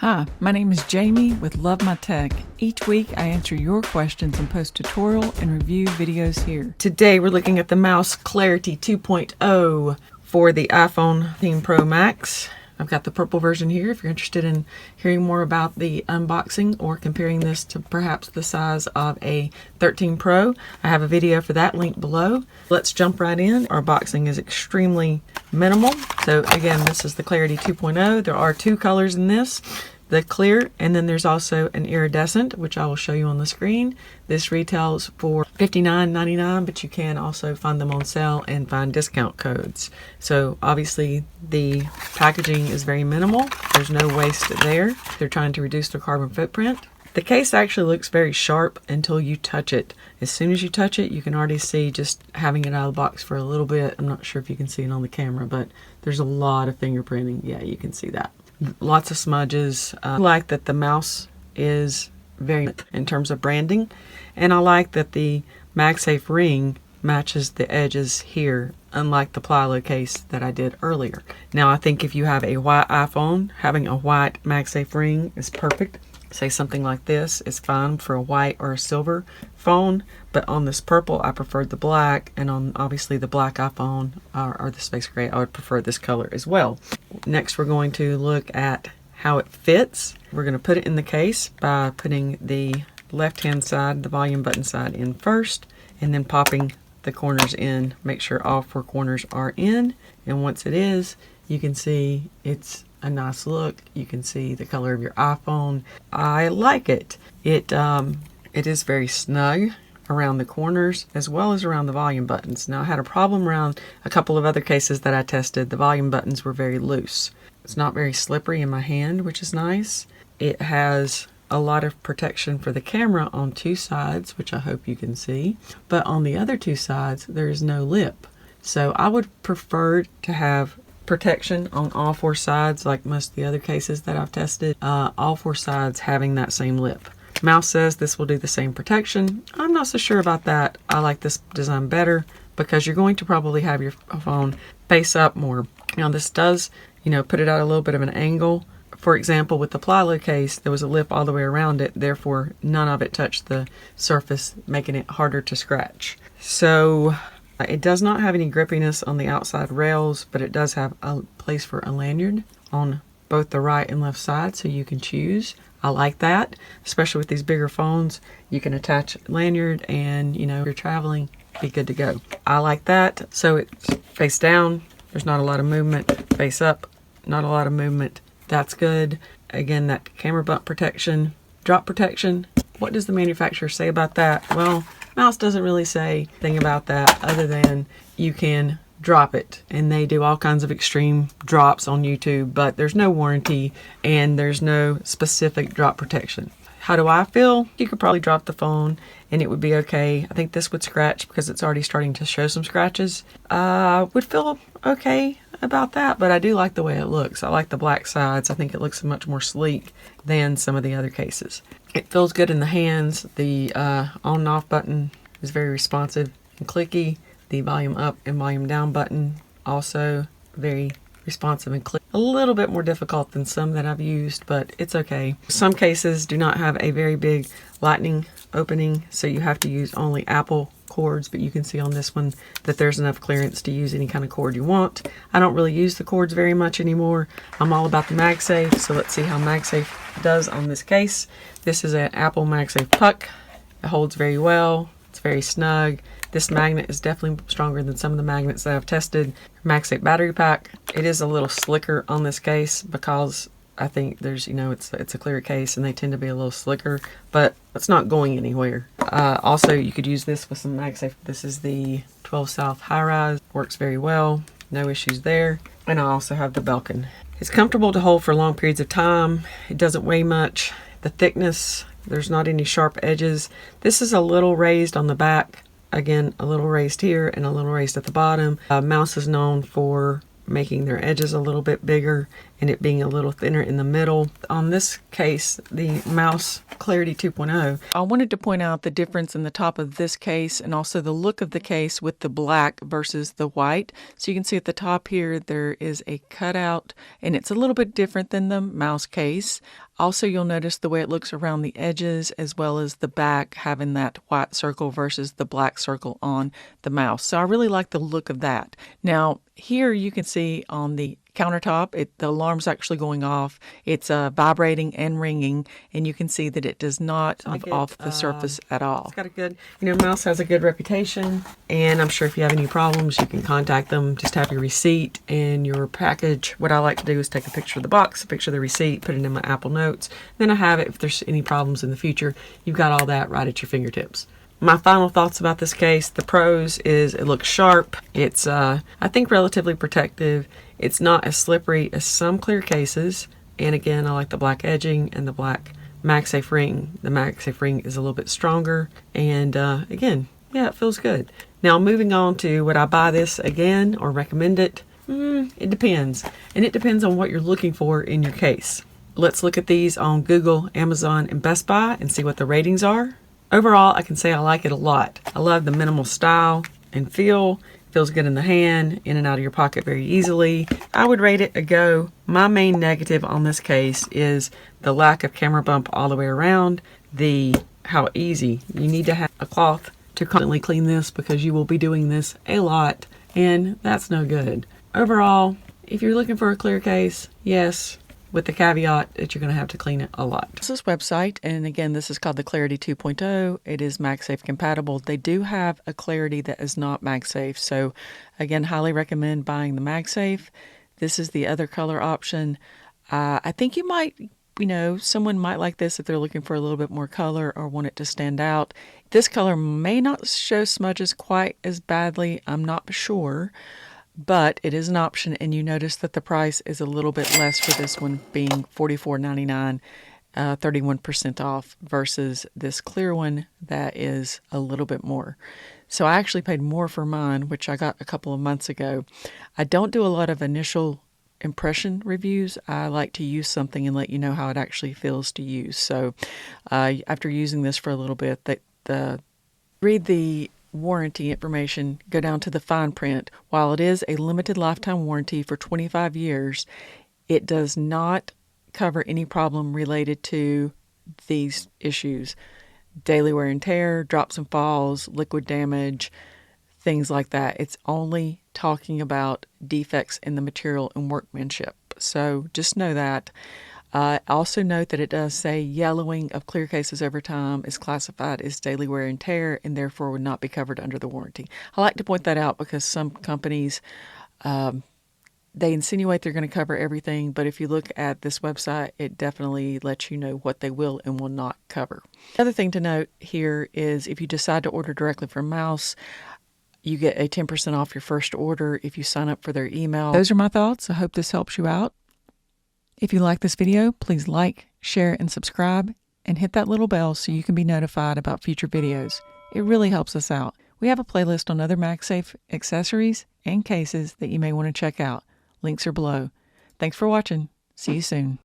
Hi, my name is Jamie with Love My Tech. Each week I answer your questions and post tutorial and review videos here. Today we're looking at the Mous Clarity 2.0 for the iPhone 13 Pro Max. I've got the purple version here if you're interested in hearing more about the unboxing or comparing this to perhaps the size of a 13 Pro. I have a video for that linked below. Let's jump right in. Our boxing is extremely minimal. So again, this is the Clarity 2.0. There are two colors in this, the clear, and then there's also an iridescent, which I will show you on the screen. This retails for $59.99, but you can also find them on sale and find discount codes. So obviously the packaging is very minimal. There's no waste there. They're trying to reduce their carbon footprint. The case actually looks very sharp until you touch it. As soon as you touch it, you can already see just having it out of the box for a little bit. I'm not sure if you can see it on the camera, but there's a lot of fingerprinting. Yeah, you can see that. Lots of smudges. I like that the Mous is very in terms of branding, and I like that the MagSafe ring matches the edges here, unlike the Plilo case that I did earlier. Now I think if you have a white iPhone, having a white MagSafe ring is perfect. Say something like this is fine for a white or a silver phone, but on this purple I preferred the black, and on obviously the black iPhone or the space gray I would prefer this color as well. Next we're going to look at how it fits. We're going to put it in the case by putting the left hand side, the volume button side, in first, and then popping the corners in. Make sure all four corners are in, and once it is, you can see it's a nice look. You can see the color of your iPhone. I like it. It is very snug around the corners as well as around the volume buttons. Now I had a problem around a couple of other cases that I tested. The volume buttons were very loose. It's not very slippery in my hand, which is nice. It has a lot of protection for the camera on two sides, which I hope you can see, but on the other two sides there is no lip. So I would prefer to have protection on all four sides, like most of the other cases that I've tested, all four sides having that same lip. Mous says this will do the same protection. I'm not so sure about that. I like this design better because you're going to probably have your phone face up more. Now this does, put it at a little bit of an angle. For example, with the Plilo case, there was a lip all the way around it, therefore none of it touched the surface, making it harder to scratch. So it does not have any grippiness on the outside rails, but it does have a place for a lanyard on both the right and left side, so you can choose. I like that, especially with these bigger phones. You can attach a lanyard and, if you're traveling, be good to go. I like that. So it's face down, there's not a lot of movement. Face up, not a lot of movement. That's good. Again, that camera bump protection, drop protection. What does the manufacturer say about that? Well, Mous doesn't really say anything about that other than you can drop it, and they do all kinds of extreme drops on YouTube, but there's no warranty and there's no specific drop protection. How do I feel? You could probably drop the phone and it would be okay. I think this would scratch because it's already starting to show some scratches. Would feel okay about that, but I do like the way it looks. I like the black sides. I think it looks much more sleek than some of the other cases. It feels good in the hands. The on and off button is very responsive and clicky. The volume up and volume down button also very responsive and clicky. A little bit more difficult than some that I've used, but it's okay. Some cases do not have a very big lightning opening, so you have to use only Apple cords, but you can see on this one that there's enough clearance to use any kind of cord you want. I don't really use the cords very much anymore. I'm all about the MagSafe, so let's see how MagSafe does on this case. This is an Apple MagSafe puck. It holds very well. It's very snug. This magnet is definitely stronger than some of the magnets that I've tested. MagSafe battery pack. It is a little slicker on this case because I think there's, it's a clear case and they tend to be a little slicker, but it's not going anywhere. Also, you could use this with some MagSafe. This is the 12 South High Rise. Works very well. No issues there. And I also have the Belkin. It's comfortable to hold for long periods of time. It doesn't weigh much. The thickness, there's not any sharp edges. This is a little raised on the back. Again, a little raised here and a little raised at the bottom. Mous is known for making their edges a little bit bigger and it being a little thinner in the middle. On this case, the Mous Clarity 2.0, I wanted to point out the difference in the top of this case and also the look of the case with the black versus the white. So you can see at the top here there is a cutout, and it's a little bit different than the Mous case. Also, you'll notice the way it looks around the edges, as well as the back having that white circle versus the black circle on the Mous. So I really like the look of that. Now, here you can see on the countertop, the alarm's actually going off. It's vibrating and ringing, and you can see that it does not move off the surface at all. It's got a good, Mous has a good reputation, and I'm sure if you have any problems, you can contact them. Just have your receipt and your package. What I like to do is take a picture of the box, a picture of the receipt, put it in my Apple Notes. Then I have it if there's any problems in the future. You've got all that right at your fingertips. My final thoughts about this case, the pros is it looks sharp. It's, I think, relatively protective. It's not as slippery as some clear cases. And again, I like the black edging and the black MagSafe ring. The MagSafe ring is a little bit stronger. And again, yeah, it feels good. Now, moving on to would I buy this again or recommend it? It depends. And it depends on what you're looking for in your case. Let's look at these on Google, Amazon, and Best Buy and see what the ratings are. Overall, I can say I like it a lot. I love the minimal style and feel. It feels good in the hand, in and out of your pocket very easily. I would rate it a go. My main negative on this case is the lack of camera bump all the way around. How easy. You need to have a cloth to constantly clean this because you will be doing this a lot, and that's no good. Overall, if you're looking for a clear case, yes, with the caveat that you're going to have to clean it a lot. This is website, and again, this is called the Clarity 2.0. It is MagSafe compatible. They do have a Clarity that is not MagSafe, so again, highly recommend buying the MagSafe. This is the other color option. I think you might, someone might like this if they're looking for a little bit more color or want it to stand out. This color may not show smudges quite as badly. I'm not sure. But it is an option, and you notice that the price is a little bit less for this one, being $44.99, 31% off, versus this clear one that is a little bit more. So I actually paid more for mine, which I got a couple of months ago. I don't do a lot of initial impression reviews. I like to use something and let you know how it actually feels to use. So after using this for a little bit, read the warranty information, go down to the fine print. While it is a limited lifetime warranty for 25 years, it does not cover any problem related to these issues. Daily wear and tear, drops and falls, liquid damage, things like that. It's only talking about defects in the material and workmanship. So just know that. Also note that it does say yellowing of clear cases over time is classified as daily wear and tear and therefore would not be covered under the warranty. I like to point that out because some companies, they insinuate they're going to cover everything, but if you look at this website, it definitely lets you know what they will and will not cover. The other thing to note here is if you decide to order directly from Mous, you get a 10% off your first order if you sign up for their email. Those are my thoughts. I hope this helps you out. If you like this video, please like, share, and subscribe, and hit that little bell so you can be notified about future videos. It really helps us out. We have a playlist on other MagSafe accessories and cases that you may want to check out. Links are below. Thanks for watching. See you soon.